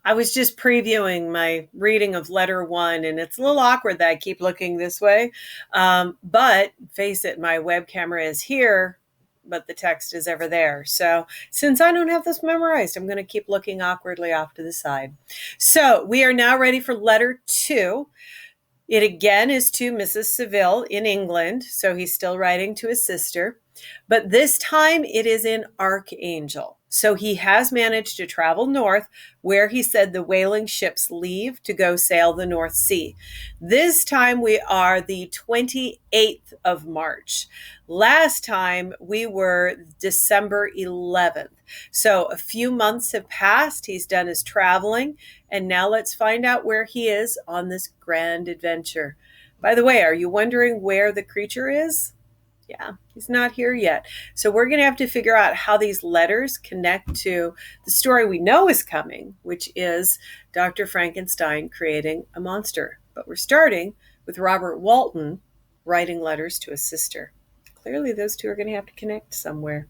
I was just previewing my reading of letter one, and it's a little awkward that I keep looking this way. But face it, my web camera is here, but the text is ever there. So since I don't have this memorized, I'm going to keep looking awkwardly off to the side. So we are now ready for letter two. It again is to Mrs. Seville in England. So he's still writing to his sister. But this time it is in Archangel. So he has managed to travel north where he said the whaling ships leave to go sail the North Sea. This time we are the 28th of March. Last time we were December 11th. So a few months have passed. He's done his traveling. And now let's find out where he is on this grand adventure. By the way, are you wondering where the creature is? Yeah, he's not here yet. So we're going to have to figure out how these letters connect to the story we know is coming, which is Dr. Frankenstein creating a monster. But we're starting with Robert Walton writing letters to his sister. Clearly, those two are going to have to connect somewhere.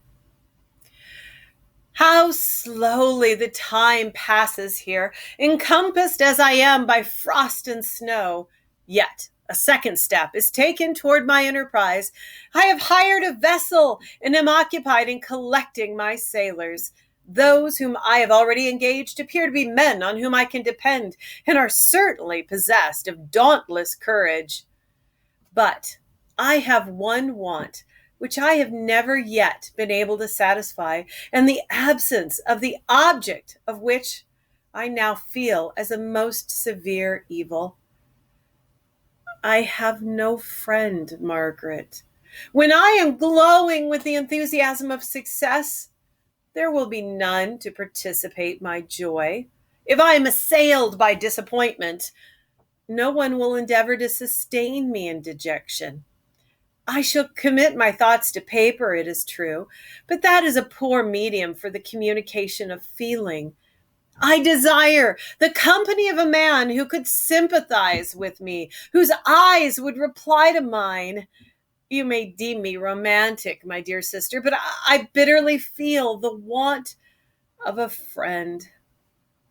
How slowly the time passes here, encompassed as I am by frost and snow. Yet a second step is taken toward my enterprise. I have hired a vessel and am occupied in collecting my sailors. Those whom I have already engaged appear to be men on whom I can depend and are certainly possessed of dauntless courage. But I have one want which I have never yet been able to satisfy, and the absence of the object of which I now feel as a most severe evil. I have no friend, Margaret. When I am glowing with the enthusiasm of success, there will be none to participate my joy. If I am assailed by disappointment, no one will endeavor to sustain me in dejection. I shall commit my thoughts to paper, it is true, but that is a poor medium for the communication of feeling. I desire the company of a man who could sympathize with me, whose eyes would reply to mine. You may deem me romantic, my dear sister, but I bitterly feel the want of a friend.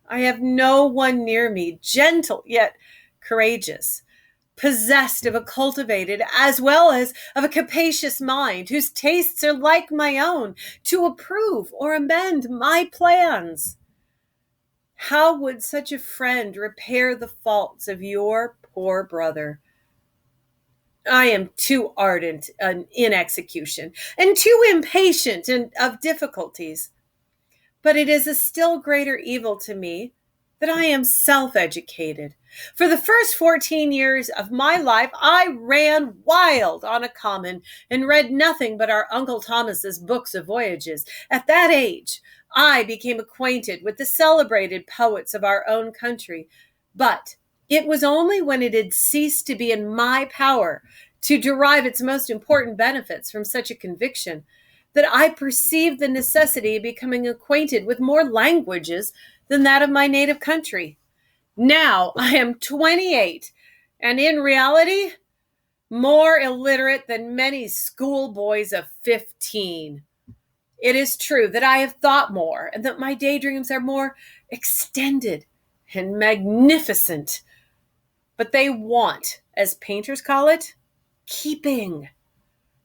I have no one near me, gentle yet courageous, possessed of a cultivated as well as of a capacious mind, whose tastes are like my own, to approve or amend my plans. How would such a friend repair the faults of your poor brother? I am too ardent in execution and too impatient of difficulties. But it is a still greater evil to me that I am self-educated. For the first 14 years of my life, I ran wild on a common and read nothing but our Uncle Thomas's books of voyages. At that age, I became acquainted with the celebrated poets of our own country, but it was only when it had ceased to be in my power to derive its most important benefits from such a conviction that I perceived the necessity of becoming acquainted with more languages than that of my native country. Now I am 28, and in reality, more illiterate than many schoolboys of 15. It is true that I have thought more, and that my daydreams are more extended and magnificent. But they want, as painters call it, keeping.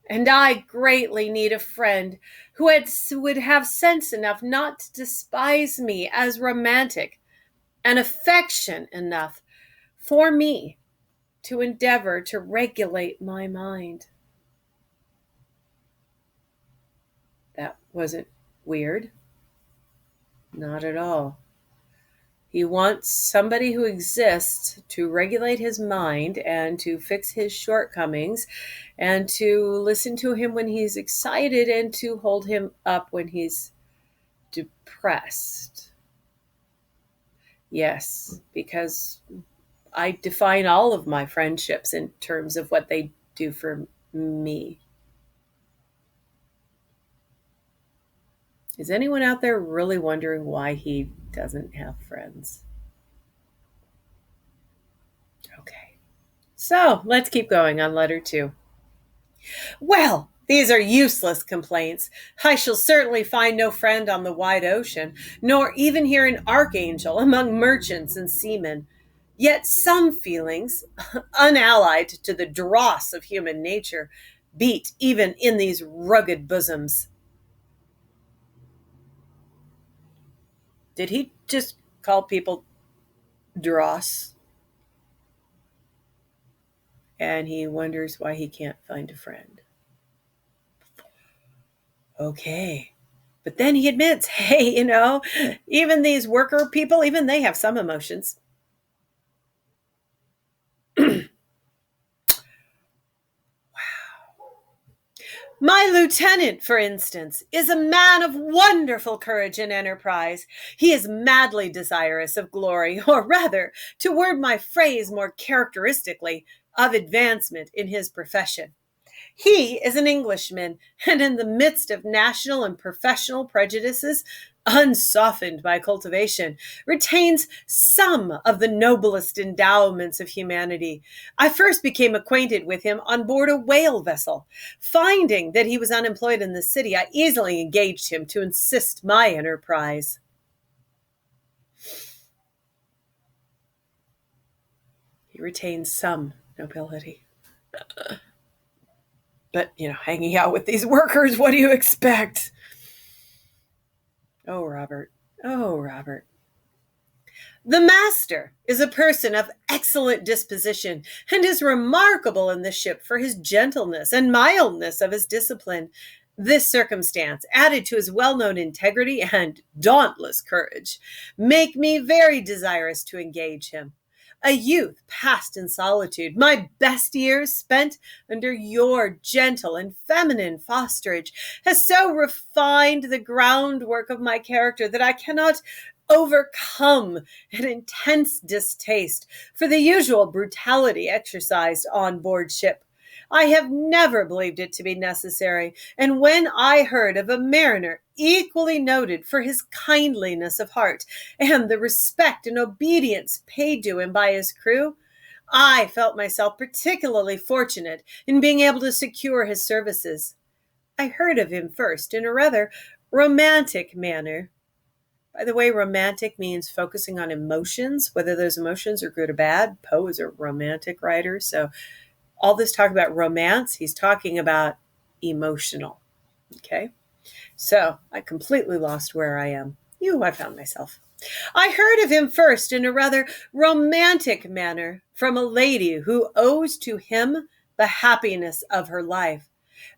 And I greatly need a friend who would have sense enough not to despise me as romantic, and affection enough for me to endeavor to regulate my mind. That wasn't weird. Not at all. He wants somebody who exists to regulate his mind and to fix his shortcomings and to listen to him when he's excited and to hold him up when he's depressed. Yes, because I define all of my friendships in terms of what they do for me. Is anyone out there really wondering why he doesn't have friends? Okay. So let's keep going on letter two. Well, These are useless complaints. I shall certainly find no friend on the wide ocean, nor even here an archangel among merchants and seamen. Yet some feelings, unallied to the dross of human nature, beat even in these rugged bosoms. Did he just call people dross? And he wonders why he can't find a friend. Okay. But then he admits, hey, even these worker people, even they have some emotions. My lieutenant, for instance, is a man of wonderful courage and enterprise. He is madly desirous of glory, or rather, to word my phrase more characteristically, of advancement in his profession. He is an Englishman, and in the midst of national and professional prejudices, unsoftened by cultivation, retains some of the noblest endowments of humanity. I first became acquainted with him on board a whale vessel. Finding that he was unemployed in the city, I easily engaged him to assist my enterprise. He retains some nobility. But, hanging out with these workers, what do you expect? Oh, Robert. Oh, Robert. The master is a person of excellent disposition and is remarkable in the ship for his gentleness and mildness of his discipline. This circumstance, added to his well-known integrity and dauntless courage, make me very desirous to engage him. A youth passed in solitude, my best years spent under your gentle and feminine fosterage, has so refined the groundwork of my character that I cannot overcome an intense distaste for the usual brutality exercised on board ship. I have never believed it to be necessary, and when I heard of a mariner equally noted for his kindliness of heart and the respect and obedience paid to him by his crew, I felt myself particularly fortunate in being able to secure his services. I heard of him first in a rather romantic manner. By the way, romantic means focusing on emotions, whether those emotions are good or bad. Poe is a romantic writer, so all this talk about romance, he's talking about emotional. Okay? So I completely lost where I am. I found myself. I heard of him first in a rather romantic manner from a lady who owes to him the happiness of her life.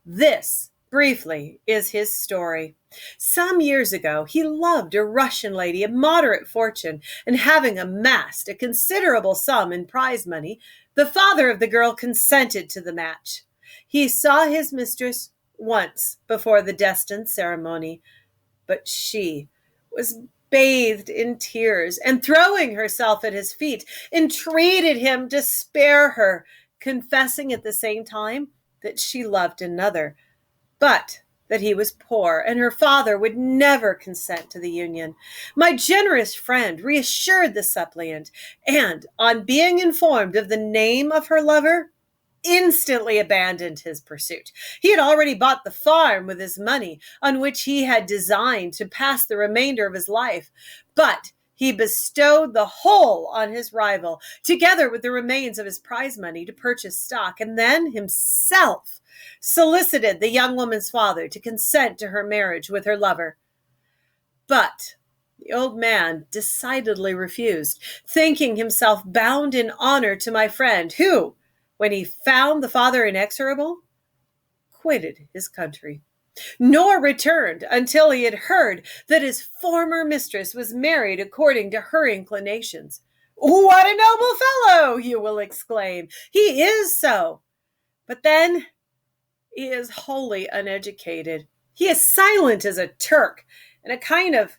This, briefly, is his story. Some years ago, he loved a Russian lady of moderate fortune, and having amassed a considerable sum in prize money, the father of the girl consented to the match. He saw his mistress once before the destined ceremony, but she was bathed in tears and, throwing herself at his feet, entreated him to spare her, confessing at the same time that she loved another, but that he was poor and her father would never consent to the union. My generous friend reassured the suppliant, and on being informed of the name of her lover, instantly abandoned his pursuit. He had already bought the farm with his money, on which he had designed to pass the remainder of his life, but he bestowed the whole on his rival, together with the remains of his prize money to purchase stock, and then himself solicited the young woman's father to consent to her marriage with her lover. But the old man decidedly refused, thinking himself bound in honor to my friend, who, when he found the father inexorable, quitted his country, nor returned until he had heard that his former mistress was married according to her inclinations. What a noble fellow, you will exclaim. He is so. But then he is wholly uneducated. He is silent as a Turk, and a kind of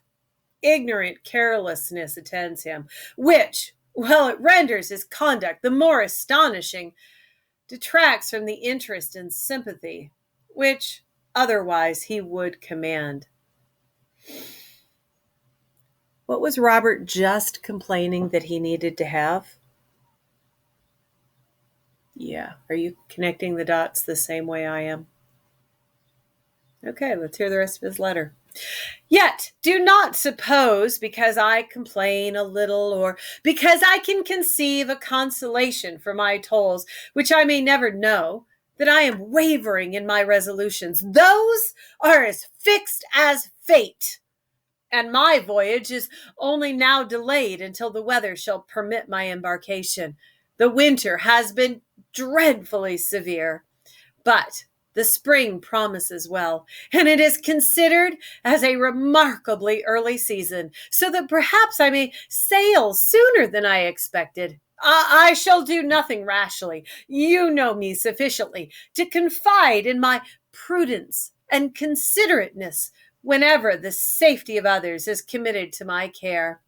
ignorant carelessness attends him, which, while it renders his conduct the more astonishing, detracts from the interest and sympathy which otherwise he would command. What was Robert just complaining that he needed to have? Yeah. Are you connecting the dots the same way I am? Okay, let's hear the rest of his letter. Yet do not suppose, because I complain a little, or because I can conceive a consolation for my tolls, which I may never know, that I am wavering in my resolutions. Those are as fixed as fate, and my voyage is only now delayed until the weather shall permit my embarkation. The winter has been dreadfully severe, but the spring promises well, and it is considered as a remarkably early season, so that perhaps I may sail sooner than I expected. I shall do nothing rashly. You know me sufficiently to confide in my prudence and considerateness whenever the safety of others is committed to my care.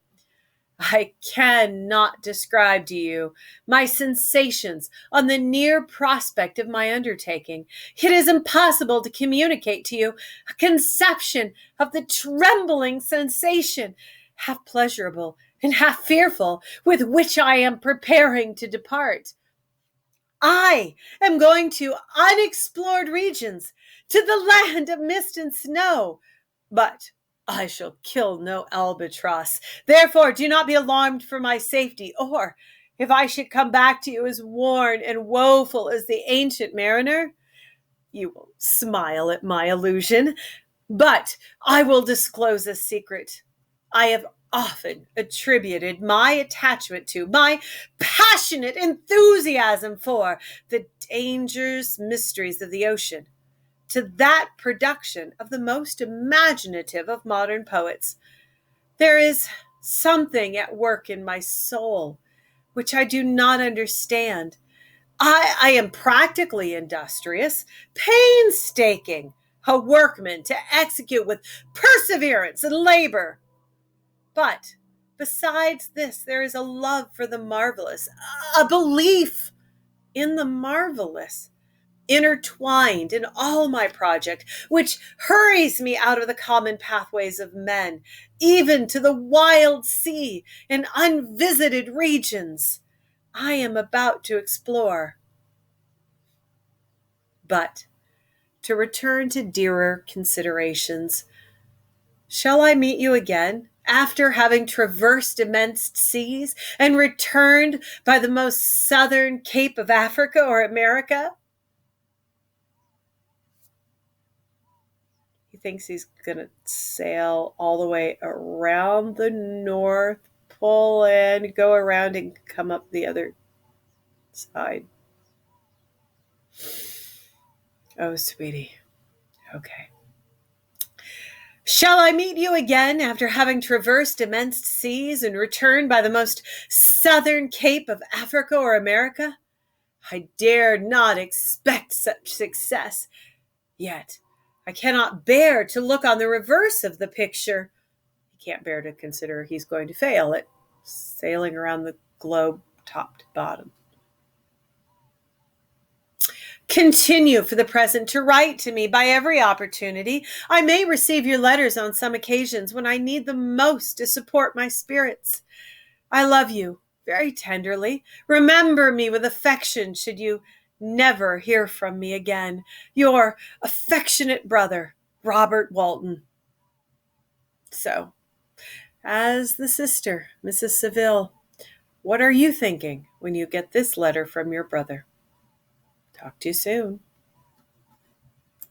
I cannot describe to you my sensations on the near prospect of my undertaking. It is impossible to communicate to you a conception of the trembling sensation, half pleasurable and half fearful, with which I am preparing to depart. I am going to unexplored regions, to the land of mist and snow, but I shall kill no albatross. Therefore, do not be alarmed for my safety, or if I should come back to you as worn and woeful as the ancient mariner, you will smile at my illusion. But I will disclose a secret. I have often attributed my attachment to, my passionate enthusiasm for, the dangerous mysteries of the ocean to that production of the most imaginative of modern poets. There is something at work in my soul which I do not understand. I am practically industrious, painstaking, a workman to execute with perseverance and labor. But besides this, there is a love for the marvelous, a belief in the marvelous, intertwined in all my project, which hurries me out of the common pathways of men, even to the wild sea and unvisited regions I am about to explore. But to return to dearer considerations, shall I meet you again after having traversed immense seas and returned by the most southern cape of Africa or America? He thinks he's going to sail all the way around the North Pole and go around and come up the other side. Oh, sweetie. Okay. Shall I meet you again after having traversed immense seas and returned by the most southern cape of Africa or America? I dare not expect such success. Yet I cannot bear to look on the reverse of the picture. He can't bear to consider he's going to fail at sailing around the globe top to bottom. Continue for the present to write to me by every opportunity. I may receive your letters on some occasions when I need them most to support my spirits. I love you very tenderly. Remember me with affection should you never hear from me again. Your affectionate brother, Robert Walton. So, as the sister, Mrs. Seville, what are you thinking when you get this letter from your brother? Talk to you soon.